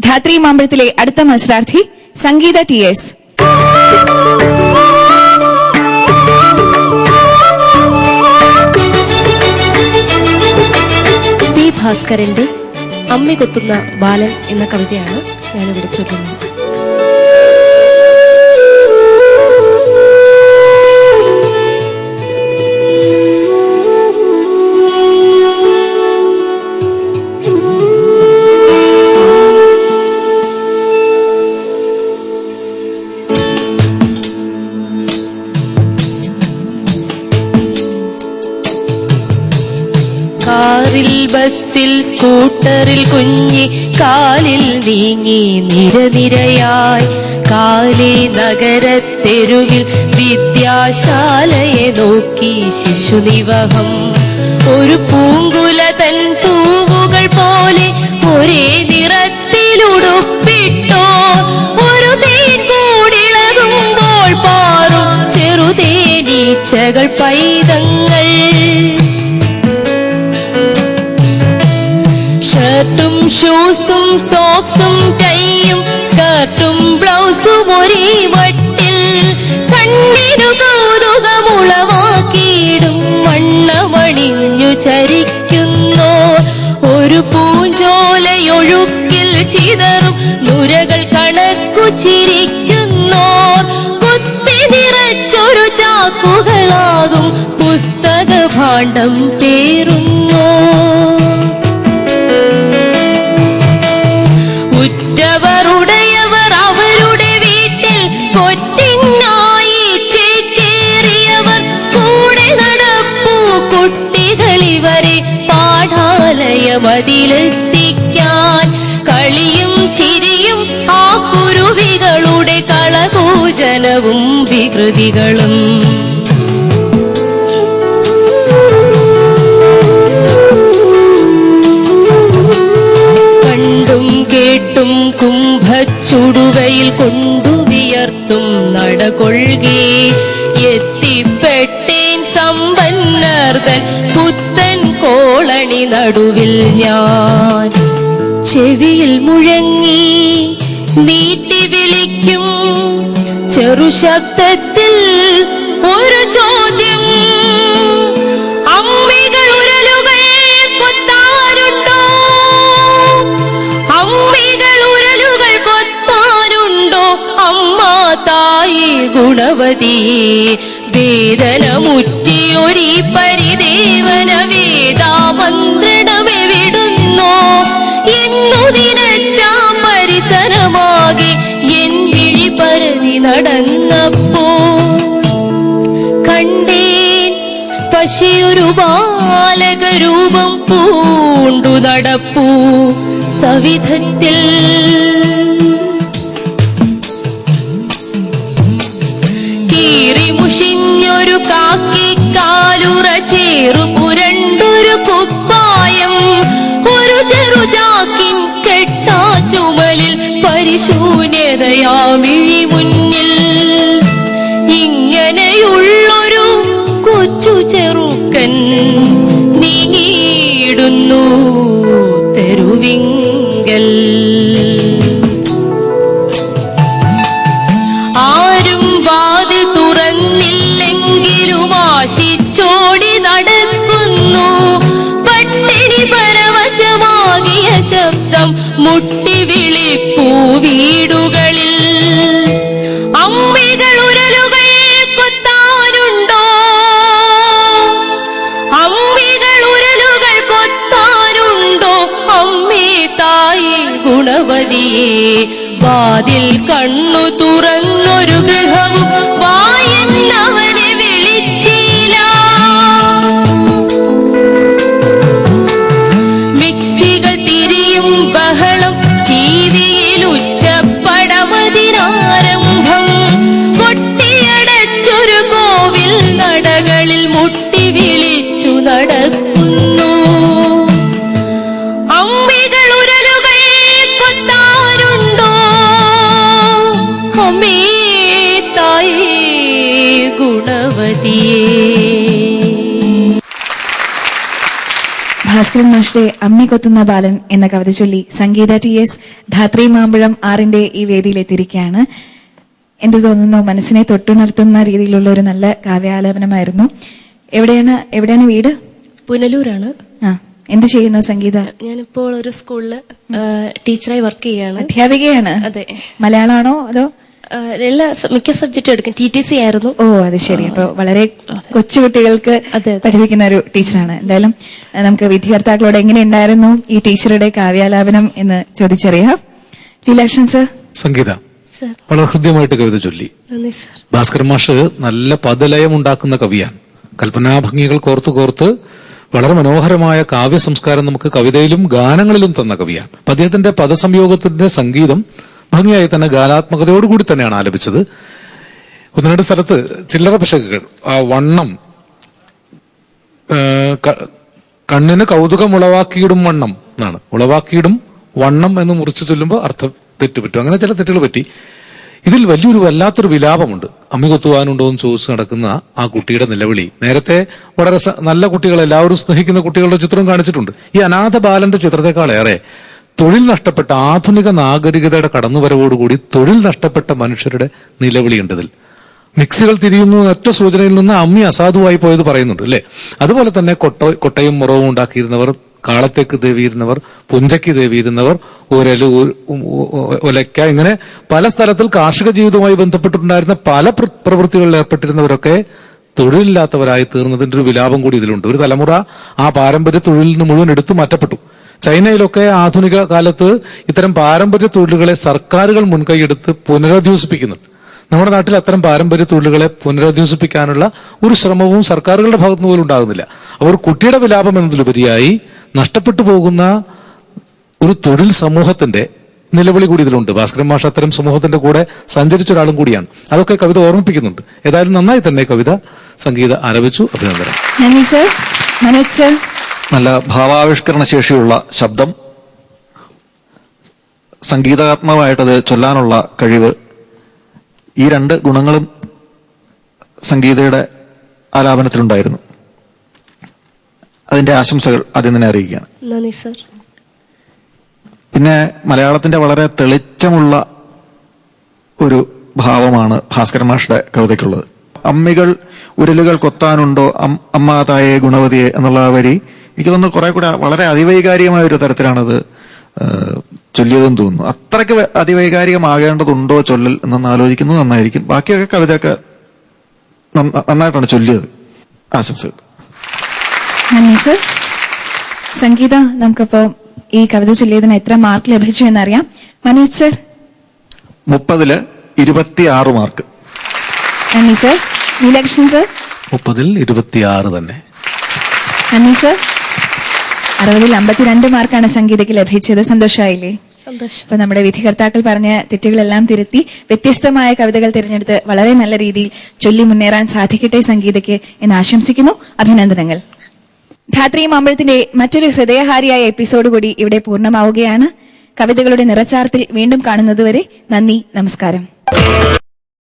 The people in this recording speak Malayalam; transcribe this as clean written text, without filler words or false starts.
ധാത്രി മാമ്പഴത്തിലെ അടുത്ത മത്സരാർത്ഥി സംഗീത TS. പി ഭാസ്കരന്റെ അമ്മി കൊത്തുന്ന ബാലൻ എന്ന കവിതയാണ് ഞാനിവിടെ ചൊല്ലുന്നത്. കാറിൽ ബസ്സിൽ സ്കൂട്ടറിൽ കുഞ്ഞി കാലിൽ നീങ്ങി നിരനിരയായി കാലി നഗരത്തെരുവിൽ വിദ്യാശാലയെ നോക്കി ശിശുനിവഹം ഒരു പൂങ്കുല തൻ പൂവുകൾ പോലെ ഒരേ നിറത്തിലുടുപ്പിട്ടോ ഒരു തേൻ കൂടിളകുമ്പോൾ പാറും ചെറുതേനീച്ചകൾ പൈതങ്ങൾ ഷർട്ടും ഷൂസും സോക്സും ടൈയും സ്കർട്ടും ബ്ലൗസും ഒരേ വട്ടിൽ കണ്ണിനു കൗതുകമുളവാക്കിയിടും വണ്ണമണിഞ്ഞു ചരിക്കുന്നോ ഒരു പൂഞ്ചോലയൊഴുക്കിൽ ചിതറും നുരകൾ കണക്കു ചിരിക്കുന്നോ കുത്തി നിറച്ചൊരു ചാക്കുകളാകും പുസ്തക ഭാണ്ഡം പേറുന്നോ ഉറ്റവരുടയവർ അവരുടെ വീട്ടിൽ കൊറ്റിനായി ചേക്കേറിയവർ കൂടെ നടപ്പൂ കുട്ടികളിവരെ പാഠാലയമതിലെത്തിക്കാൻ കളിയും ചിരിയും ആ കുരുവികളുടെ കളകൂജനവും വികൃതികളും കേട്ടും കുംഭച്ചുടുവയിൽ കൊണ്ടുവിയർത്തും നടകൊള്ളുകേ എത്തിപ്പെട്ടേൻ സമ്പന്നർതൻ പുത്തൻ കോളണി നടുവിൽ ഞാൻ ചെവിയിൽ മുഴങ്ങി നീട്ടി വിളിക്കും ചെറുശബ്ദത്തിൽ ഒരു ചോദ്യം അമ്മികൾ ഉരലുകൾ കൊത്താനുണ്ടോ അമ്മികൾ ഉരലുകൾ കൊത്താനുണ്ടോ അമ്മ തായി ഗുണവതി വേദനമുറ്റിയൊരീ പരിദേവന വേദാമന്ത്രണമെവിടുന്നോ എന്നു നിനച്ചാം പരിസരമാകെ എൻ വിഴി പരതി നടന്നപ്പോൾ കണ്ടേൻ പശിയൊരു ബാലകരൂപം പൂണ്ടു നടപ്പൂ സവിധത്തിൽ കീറിമുഷിഞ്ഞൊരു കാക്കിക്കാലുറ ചേറു പുരണ്ടൊരു കുപ്പായം ഒരു ചെറുചാക്കിൻ കെട്ടാ ചുമലിൽ പരിശൂന്യതയാമിഴി മുന്നിൽ ഇങ്ങനെയുള്ളൊരു കൊച്ചു ചെറുക്കൻ നീങ്ങിയിടുന്നു തെരുവിങ്കൽ ആരും വാതിൽ തുറന്നില്ലെങ്കിലും ആശിച്ചോടി നടക്കുന്നു പട്ടിണി പരവശമാകിയ ശബ്ദം മുട്ടി വിളിപ്പൂ വീടുകളിൽ അമ്മികൾ ഉരലുകൾ കൊത്താനുണ്ടോ അമ്മികൾ ഉരലുകൾ കൊത്താനുണ്ടോ അമ്മേ തായി ഗുണവതിയെ വാതിൽ കണ്ണു തുറന്നൊരു ഗൃഹവും വായെന്നവനെ വിളിച്ചില്ല മിക്സികൾ തിരിയും ബഹളം ടിവിയിൽ ഉച്ചപ്പടമതിനാരംഭം കൊട്ടിയടച്ചൊരു കോവിൽ നടകളിൽ മുട്ടി വിളിച്ചു നടക്കുന്നു അമ്മികൾ ഉരലുകൾ കൊത്താനുണ്ടോ അമ്മേ തായേ ഗുണവതിയേ. ഭാസ്കരൻ മാഷ്ടെ അമ്മി കൊത്തുന്ന ബാലൻ എന്ന കവിത ചൊല്ലി സംഗീത TS ധാത്രി മാമ്പഴം 6ന്റെ ഈ വേദിയിലെത്തിയിരിക്കുകയാണ്. എന്ത് തോന്നുന്നു? മനസ്സിനെ തൊട്ടുണർത്തുന്ന രീതിയിലുള്ള ഒരു നല്ല കാവ്യാലാപനമായിരുന്നു. എവിടെയാണ് വീട്? പുനലൂരാണ്. എന്ത് ചെയ്യുന്നു സംഗീത? ഞാനിപ്പോൾ ഒരു സ്കൂളില് ടീച്ചറായി വർക്ക് ചെയ്യാണ്. അധ്യാപികയാണ്? അതെ. മലയാളമാണോ അതോ? മിക്ക സബ്ജക്റ്റും എടുക്കും. TTC ആയിരുന്നു. ഓ, അത് ശരി. അപ്പൊ വളരെ കൊച്ചുകുട്ടികൾക്ക് പഠിപ്പിക്കുന്ന ഒരു ടീച്ചറാണ്. എന്തായാലും നമുക്ക് വിദ്യാർത്ഥികളോട് എങ്ങനെയുണ്ടായിരുന്നു ഈ ടീച്ചറുടെ കാവ്യാലാപനം എന്ന് ചോദിച്ചറിയാം. ലീലാക്ഷൻ സർ. സംഗീത വളരെ ഹൃദ്യമായിട്ട് കവിത ചൊല്ലി. ഭാസ്കരൻ മാഷ് നല്ല പദലയം ഉണ്ടാക്കുന്ന കവിയാണ്. കൽപ്പനാഭംഗികൾ കോർത്ത് വളരെ മനോഹരമായ കാവ്യ സംസ്കാരം നമുക്ക് കവിതയിലും ഗാനങ്ങളിലും തന്ന കവിയാണ്. അദ്ദേഹത്തിന്റെ പദസംയോഗത്തിന്റെ സംഗീതം ഭംഗിയായി തന്നെ ഗാനാത്മകതയോടുകൂടി തന്നെയാണ് ആലപിച്ചത്. ഒന്ന് രണ്ട് സ്ഥലത്ത് ചില്ലറ പിശകുകൾ, ആ വണ്ണം, കണ്ണിന് കൗതുകം ഉളവാക്കിയിടും വണ്ണം എന്നാണ്, ഉളവാക്കിയിടും വണ്ണം എന്ന് മുറിച്ചു ചൊല്ലുമ്പോൾ അർത്ഥം തെറ്റുപറ്റും. അങ്ങനെ ചില തെറ്റുകൾ പറ്റി. ഇതിൽ വലിയൊരു വല്ലാത്തൊരു വിലാപമുണ്ട്. അമ്മി കൊത്തുവാനുണ്ടോ എന്ന് ചോദിച്ചു നടക്കുന്ന ആ കുട്ടിയുടെ നിലവിളി. നേരത്തെ വളരെ നല്ല കുട്ടികൾ, എല്ലാവരും സ്നേഹിക്കുന്ന കുട്ടികളുടെ ചിത്രം കാണിച്ചിട്ടുണ്ട്. ഈ അനാഥ ബാലന്റെ ചിത്രത്തെക്കാളേറെ തൊഴിൽ നഷ്ടപ്പെട്ട ആധുനിക നാഗരികതയുടെ കടന്നുവരവോടുകൂടി തൊഴിൽ നഷ്ടപ്പെട്ട മനുഷ്യരുടെ നിലവിളിയുണ്ട് ഇതിൽ. മിക്സികൾ തിരിയുന്നു ഒറ്റ സൂചനയിൽ നിന്ന് അമ്മി അസാധുവായി പോയത് പറയുന്നുണ്ട് അല്ലെ. അതുപോലെ തന്നെ കൊട്ടയും മുറവും ഉണ്ടാക്കിയിരുന്നവർ, കാളത്തേക്ക് ദേവിയിരുന്നവർ, പുഞ്ചയ്ക്ക് ദേവിയിരുന്നവർ, ഒലയ്ക്ക, ഇങ്ങനെ പല സ്ഥലത്തിൽ കാർഷിക ജീവിതവുമായി ബന്ധപ്പെട്ടിട്ടുണ്ടായിരുന്ന പല പ്രവൃത്തികളിൽ ഏർപ്പെട്ടിരുന്നവരൊക്കെ തൊഴിലില്ലാത്തവരായി തീർന്നതിന്റെ ഒരു വിലാപം കൂടി ഇതിലുണ്ട്. ഒരു തലമുറ ആ പാരമ്പര്യ തൊഴിലിൽ നിന്ന് മുഴുവൻ എടുത്തു മാറ്റപ്പെട്ടു. ചൈനയിലൊക്കെ ആധുനിക കാലത്ത് ഇത്തരം പാരമ്പര്യ തൊഴിലുകളെ സർക്കാരുകൾ മുൻകൈയെടുത്ത് പുനരധിവസിപ്പിക്കുന്നുണ്ട്. നമ്മുടെ നാട്ടിൽ അത്തരം പാരമ്പര്യ തൊഴിലുകളെ പുനരധിവസിപ്പിക്കാനുള്ള ഒരു ശ്രമവും സർക്കാരുകളുടെ ഭാഗത്തുനിന്ന് പോലും ഉണ്ടാകുന്നില്ല. അവർ കുട്ടിയുടെ വിലാപം എന്നതിലുപരിയായി നഷ്ടപ്പെട്ടു പോകുന്ന ഒരു തൊഴിൽ സമൂഹത്തിന്റെ നിലവിളി കൂടി ഇതിലുണ്ട്. ഭാസ്കരൻ മാഷ് അത്തരം സമൂഹത്തിന്റെ കൂടെ സഞ്ചരിച്ച ഒരാളും കൂടിയാണ്. അതൊക്കെ കവിത ഓർമ്മിപ്പിക്കുന്നുണ്ട്. ഏതായാലും നന്നായി തന്നെ കവിത സംഗീത ആലപിച്ചു. അഭിനന്ദനം. നന്ദി സർ. മനോജ് സർ. നല്ല ഭാവാവിഷ്കരണ ശേഷിയുള്ള ശബ്ദം, സംഗീതാത്മകമായിട്ടത് ചൊല്ലാനുള്ള കഴിവ്, ഈ രണ്ട് ഗുണങ്ങളും സംഗീതയുടെ ആലാപനത്തിലുണ്ടായിരുന്നു. അതിന്റെ ആശംസകൾ ആദ്യം തന്നെ അറിയിക്കുകയാണ്. നന്ദി സർ. പിന്നെ മലയാളത്തിന്റെ വളരെ തെളിച്ചമുള്ള ഒരു ഭാവമാണ് ഭാസ്കരൻ മാഷുടെ കവിതയ്ക്കുള്ളത്. അമ്മികൾ ഉരലുകൾ കൊത്താനുണ്ടോ അമ്മ തായെ ഗുണവതിയെ എന്നുള്ള വരി എനിക്ക് തോന്നുന്നു കുറെ കൂടെ വളരെ അതിവൈകാരികമായ ഒരു തരത്തിലാണത് ചൊല്ലിയതെന്ന് തോന്നുന്നു. അത്രയ്ക്ക് അതിവൈകാരികമാകേണ്ടതുണ്ടോ ചൊല്ലൽ എന്നൊന്ന് ആലോചിക്കുന്നത് നന്നായിരിക്കും. ബാക്കിയൊക്കെ കവിതയൊക്കെ നന്നായിട്ടാണ് ചൊല്ലിയത്. ആശംസകൾ. നന്ദി സർ. സംഗീത, നമുക്കപ്പോ ഈ കവിത ചൊല്ലിയതിന് എത്ര മാർക്ക് ലഭിച്ചു എന്നറിയാം. മനോജ് സർ. 30-ൽ 26 മാർക്ക്. നന്ദി സർ. നീലകൃഷ്ണൻ സർ. 30-ൽ 26 തന്നെ. നന്ദി സർ. 60-ൽ 52 മാർക്കാണ് സംഗീതയ്ക്ക് ലഭിച്ചത്. സന്തോഷമായില്ലേ? സന്തോഷം. അപ്പൊ നമ്മുടെ വിധികർത്താക്കൾ പറഞ്ഞ തെറ്റുകളെല്ലാം തിരുത്തി വ്യത്യസ്തമായ കവിതകൾ തിരഞ്ഞെടുത്ത് വളരെ നല്ല രീതിയിൽ ചൊല്ലി മുന്നേറാൻ സാധിക്കട്ടെ സംഗീതയ്ക്ക് എന്ന് ആശംസിക്കുന്നു. അഭിനന്ദനങ്ങൾ. ധാത്രി മാമ്പഴത്തിന്റെ മറ്റൊരു ഹൃദയഹാരിയായ എപ്പിസോഡ് കൂടി ഇവിടെ പൂർണ്ണമാവുകയാണ്. കവിതകളുടെ നിറച്ചാർത്തിൽ വീണ്ടും കാണുന്നതുവരെ നന്ദി, നമസ്കാരം.